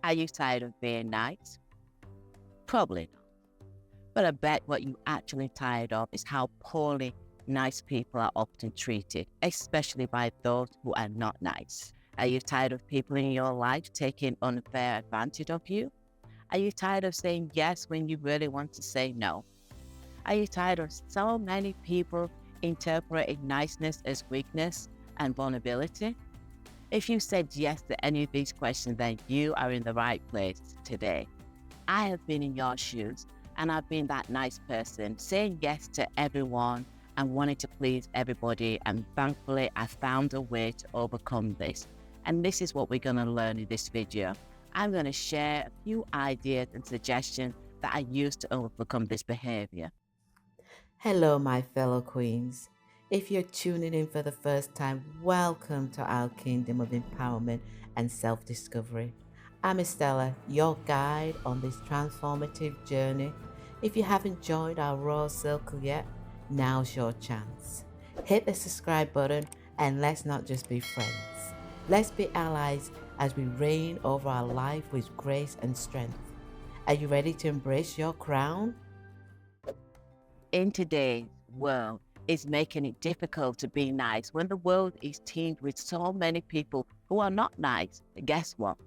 Are you tired of being nice? Probably not. But I bet what you're actually tired of is how poorly nice people are often treated, especially by those who are not nice. Are you tired of people in your life taking unfair advantage of you? Are you tired of saying yes when you really want to say no? Are you tired of so many people interpreting niceness as weakness and vulnerability? If you said yes to any of these questions, then you are in the right place today. I have been in your shoes and I've been that nice person, saying yes to everyone and wanting to please everybody. And thankfully, I found a way to overcome this. And this is what we're going to learn in this video. I'm going to share a few ideas and suggestions that I use to overcome this behavior. Hello, my fellow queens. If you're tuning in for the first time, welcome to our kingdom of empowerment and self discovery. I'm Estella, your guide on this transformative journey. If you haven't joined our Royal Circle yet, now's your chance. Hit the subscribe button and let's not just be friends. Let's be allies as we reign over our life with grace and strength. Are you ready to embrace your crown? In today's world, it's making it difficult to be nice when the world is teemed with so many people who are not nice. Guess what?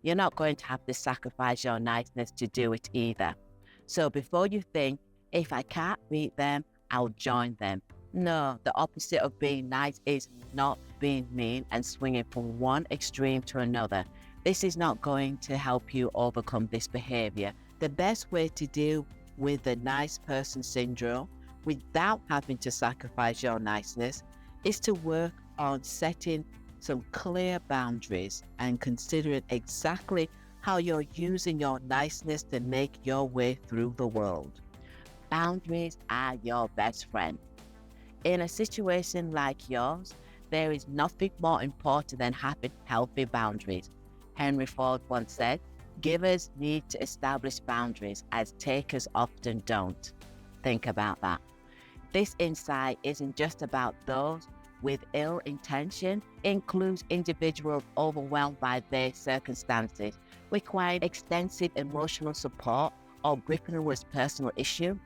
You're not going to have to sacrifice your niceness to do it either. So before you think, if I can't beat them, I'll join them. No, the opposite of being nice is not being mean and swinging from one extreme to another. This is not going to help you overcome this behavior. The best way to deal with the nice person syndrome without having to sacrifice your niceness is to work on setting some clear boundaries and considering exactly how you're using your niceness to make your way through the world. Boundaries are your best friend. In a situation like yours, there is nothing more important than having healthy boundaries. Henry Ford once said, "Givers need to establish boundaries as takers often don't." Think about that. This insight isn't just about those with ill intention, it includes individuals overwhelmed by their circumstances, requiring extensive emotional support, or gripping with personal issue.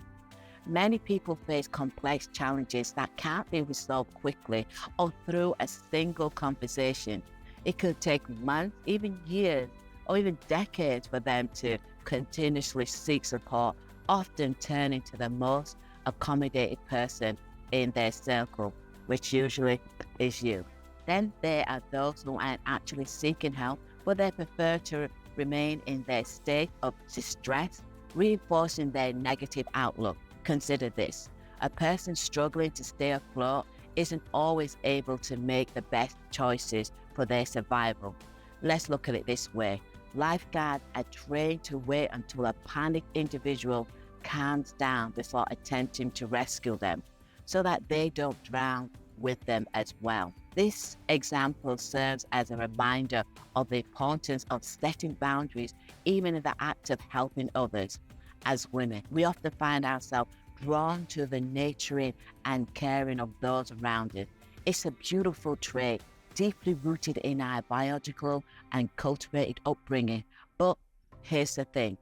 Many people face complex challenges that can't be resolved quickly or through a single conversation. It could take months, even years, or even decades for them to continuously seek support, often turning to the most accommodated person in their circle, which usually is you. Then there are those who aren't actually seeking help, but they prefer to remain in their state of distress, reinforcing their negative outlook. Consider this: a person struggling to stay afloat isn't always able to make the best choices for their survival. Let's look at it this way. Lifeguards are trained to wait until a panicked individual calms down before attempting to rescue them, so that they don't drown with them as well. This example serves as a reminder of the importance of setting boundaries, even in the act of helping others. As women, we often find ourselves drawn to the nurturing and caring of those around us. It's a beautiful trait, deeply rooted in our biological and cultivated upbringing. But here's the thing: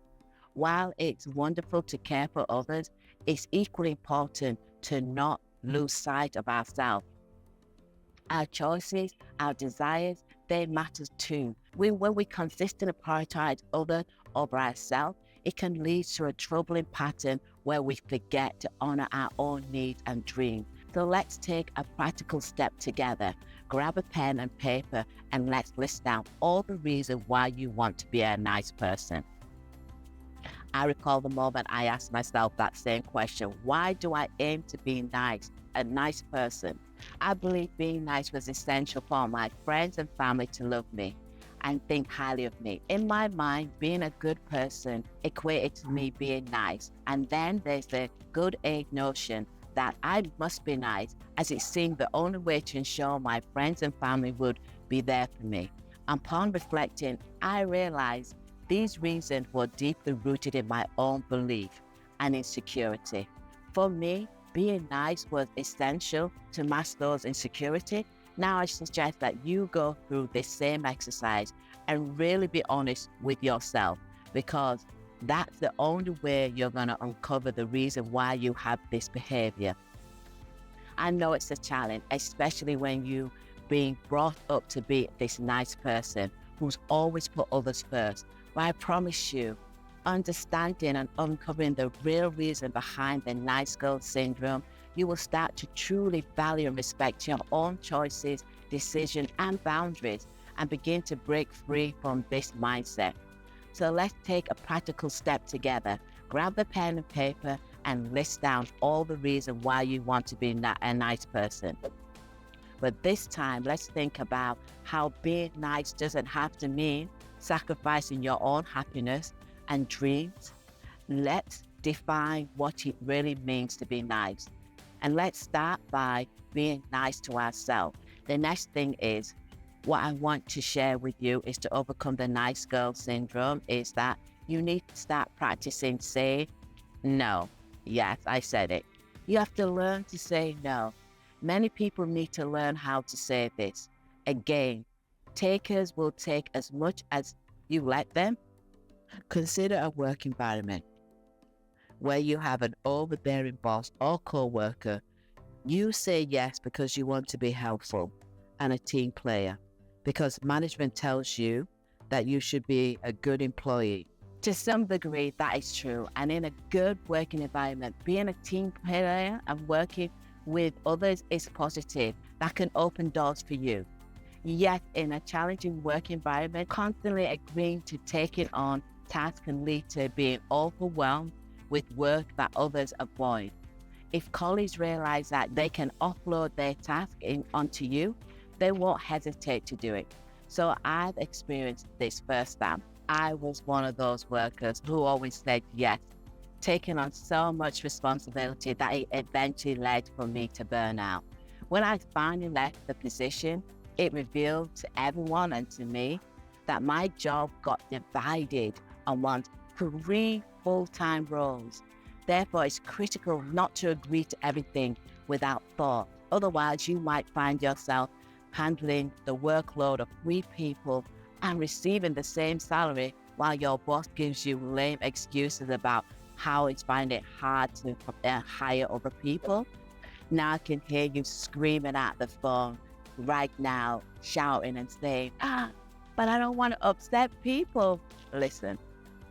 while it's wonderful to care for others, it's equally important to not lose sight of ourselves. Our choices, our desires, they matter too. When we consistently prioritize others over ourselves, it can lead to a troubling pattern where we forget to honor our own needs and dreams. So let's take a practical step together. Grab a pen and paper and let's list down all the reasons why you want to be a nice person. I recall the moment I asked myself that same question: why do I aim to be nice, a nice person? I believe being nice was essential for my friends and family to love me and think highly of me. In my mind, being a good person equated to me being nice. And then there's the good egg notion that I must be nice, as it seemed the only way to ensure my friends and family would be there for me. Upon reflecting, I realized these reasons were deeply rooted in my own belief and insecurity. For me, being nice was essential to mask those insecurities. Now I suggest that you go through this same exercise and really be honest with yourself, because that's the only way you're going to uncover the reason why you have this behavior. I know it's a challenge, especially when you being brought up to be this nice person who's always put others first. But I promise you, understanding and uncovering the real reason behind the nice girl syndrome, you will start to truly value and respect your own choices, decisions, and boundaries, and begin to break free from this mindset. So let's take a practical step together. Grab the pen and paper and list down all the reasons why you want to be a nice person. But this time, let's think about how being nice doesn't have to mean sacrificing your own happiness and dreams. Let's define what it really means to be nice. And let's start by being nice to ourselves. The next thing is, what I want to share with you is to overcome the nice girl syndrome is that you need to start practicing saying no. Yes, I said it. You have to learn to say no. Many people need to learn how to say this. Again, takers will take as much as you let them. Consider a work environment where you have an overbearing boss or co-worker. You say yes because you want to be helpful and a team player, because management tells you that you should be a good employee. To some degree, that is true. And in a good working environment, being a team player and working with others is positive. That can open doors for you. Yet, in a challenging work environment, constantly agreeing to taking on tasks can lead to being overwhelmed with work that others avoid. If colleagues realize that they can offload their task onto you, they won't hesitate to do it. So I've experienced this firsthand. I was one of those workers who always said yes, taking on so much responsibility that it eventually led for me to burnout. When I finally left the position, it revealed to everyone and to me that my job got divided among 3 full-time roles. Therefore, it's critical not to agree to everything without thought. Otherwise, you might find yourself handling the workload of 3 people and receiving the same salary while your boss gives you lame excuses about how it's finding it hard to hire other people. Now I can hear you screaming at the phone right now, shouting and saying, but I don't want to upset people. Listen,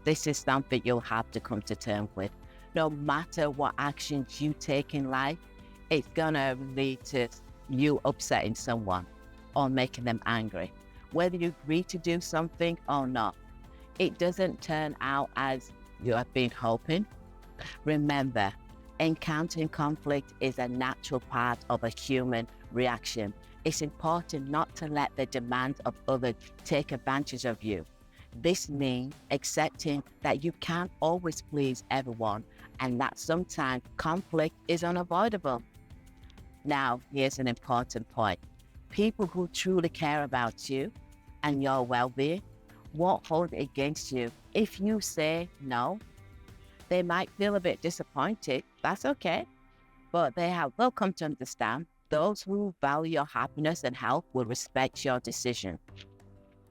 this is something you'll have to come to terms with. No matter what actions you take in life, it's gonna lead to you upsetting someone or making them angry. Whether you agree to do something or not, it doesn't turn out as you have been hoping. Remember, encountering conflict is a natural part of a human reaction. It's important not to let the demands of others take advantage of you. This means accepting that you can't always please everyone and that sometimes conflict is unavoidable. Now, here's an important point. People who truly care about you and your well-being won't hold it against you. If you say no, they might feel a bit disappointed. That's okay. But they'll come to understand. Those who value your happiness and health will respect your decision.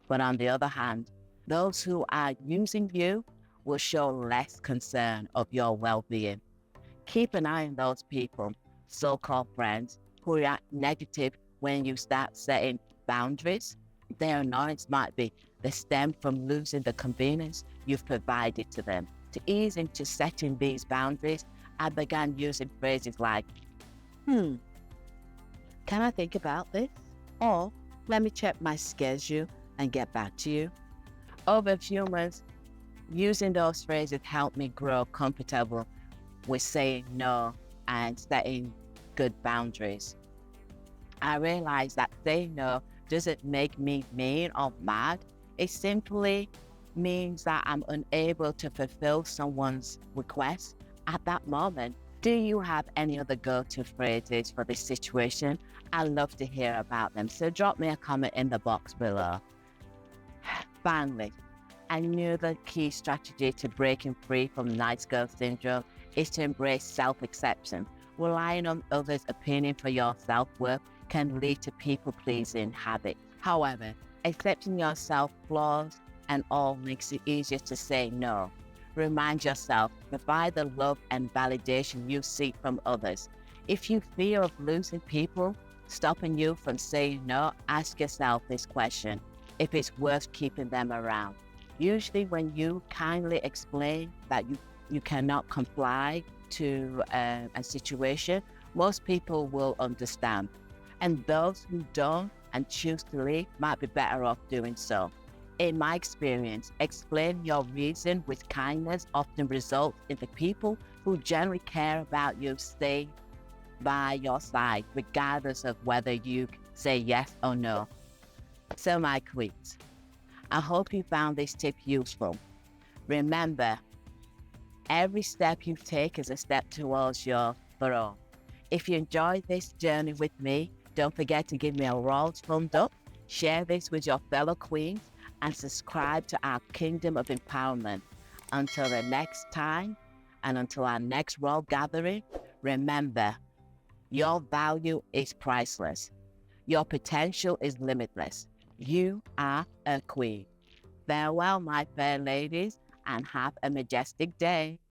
But on the other hand, those who are using you will show less concern of your well-being. Keep an eye on those people, so-called friends, who react negative when you start setting boundaries. Their annoyance might be they stem from losing the convenience you've provided to them. To ease into setting these boundaries, I began using phrases like, can I think about this? Or, let me check my schedule and get back to you. Over a few months, using those phrases helped me grow comfortable with saying no and setting good boundaries. I realized that saying no doesn't make me mean or mad. It simply means that I'm unable to fulfill someone's request at that moment. Do you have any other go-to phrases for this situation? I'd love to hear about them. So drop me a comment in the box below. Finally, another key strategy to breaking free from nice girl syndrome is to embrace self-acceptance. Relying on others' opinion for your self-worth can lead to people-pleasing habits. However, Accepting yourself flaws and all makes it easier to say no. Remind yourself, provide the love and validation you seek from others. If you fear of losing people stopping you from saying no, ask yourself this question: if it's worth keeping them around. Usually when you kindly explain that you cannot comply to a situation, most people will understand. And those who don't and choose to leave might be better off doing so. In my experience, explaining your reason with kindness often results in the people who generally care about you stay by your side, regardless of whether you say yes or no. So, my queens, I hope you found this tip useful. Remember, every step you take is a step towards your throne. If you enjoyed this journey with me, don't forget to give me a royal thumbs up, share this with your fellow queens, and subscribe to our Kingdom of Empowerment. Until the next time, and until our next Royal Gathering, remember, your value is priceless. Your potential is limitless. You are a queen. Farewell, my fair ladies, and have a majestic day.